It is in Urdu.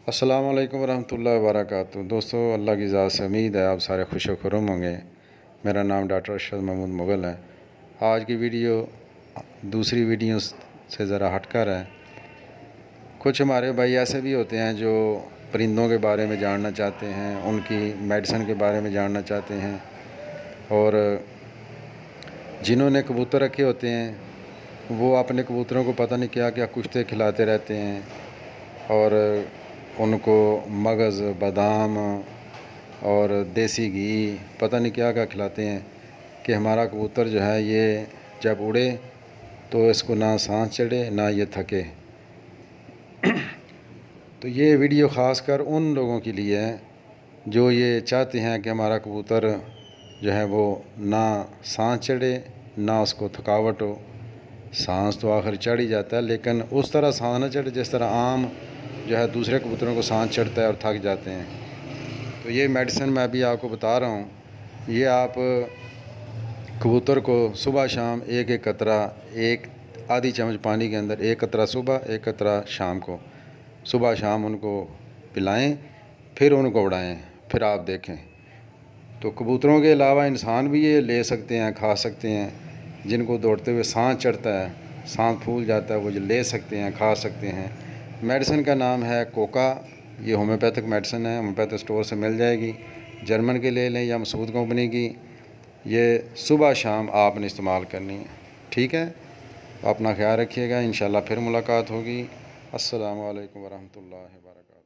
السلام علیکم ورحمۃ اللہ وبرکاتہ۔ دوستو، اللہ کی ذات سے امید ہے آپ سارے خوش و خرم ہوں گے۔ میرا نام ڈاکٹر ارشد محمود مغل ہے۔ آج کی ویڈیو دوسری ویڈیو سے ذرا ہٹ کر ہے۔ کچھ ہمارے بھائی ایسے بھی ہوتے ہیں جو پرندوں کے بارے میں جاننا چاہتے ہیں، ان کی میڈیسن کے بارے میں جاننا چاہتے ہیں، اور جنہوں نے کبوتر رکھے ہوتے ہیں وہ اپنے کبوتروں کو پتہ نہیں کیا کیا کشتے کھلاتے رہتے ہیں، اور ان کو مغز، بادام اور دیسی گھی پتہ نہیں کیا کیا کھلاتے ہیں کہ ہمارا کبوتر جو ہے یہ جب اڑے تو اس کو نہ سانس چڑھے نہ یہ تھکے۔ تو یہ ویڈیو خاص کر ان لوگوں کے لیے ہے جو یہ چاہتے ہیں کہ ہمارا کبوتر جو ہے وہ نہ سانس چڑھے نہ اس کو تھکاوٹ ہو۔ سانس تو آخر چڑھ ہی جاتا ہے، لیکن اس طرح سانس نہ چڑھے جس طرح عام جو ہے دوسرے کبوتروں کو سانس چڑھتا ہے اور تھک جاتے ہیں۔ تو یہ میڈیسن میں ابھی آپ کو بتا رہا ہوں، یہ آپ کبوتر کو صبح شام ایک ایک قطرہ، ایک آدھی چمچ پانی کے اندر ایک قطرہ صبح ایک قطرہ شام کو، صبح شام ان کو پلائیں، پھر ان کو اڑائیں، پھر آپ دیکھیں۔ تو کبوتروں کے علاوہ انسان بھی یہ لے سکتے ہیں، کھا سکتے ہیں۔ جن کو دوڑتے ہوئے سانس چڑھتا ہے، سانس پھول جاتا ہے، وہ جو لے سکتے ہیں، کھا سکتے ہیں۔ میڈیسن کا نام ہے کوکا۔ یہ ہومیوپیتھک میڈیسن ہے، ہومیوپیتھک اسٹور سے مل جائے گی۔ جرمن کے لے لیں یا مسعود کمپنی کی۔ یہ صبح شام آپ نے استعمال کرنی ہے، ٹھیک ہے؟ اپنا خیال رکھیے گا، انشاءاللہ پھر ملاقات ہوگی۔ السلام علیکم ورحمۃ اللہ وبرکاتہ۔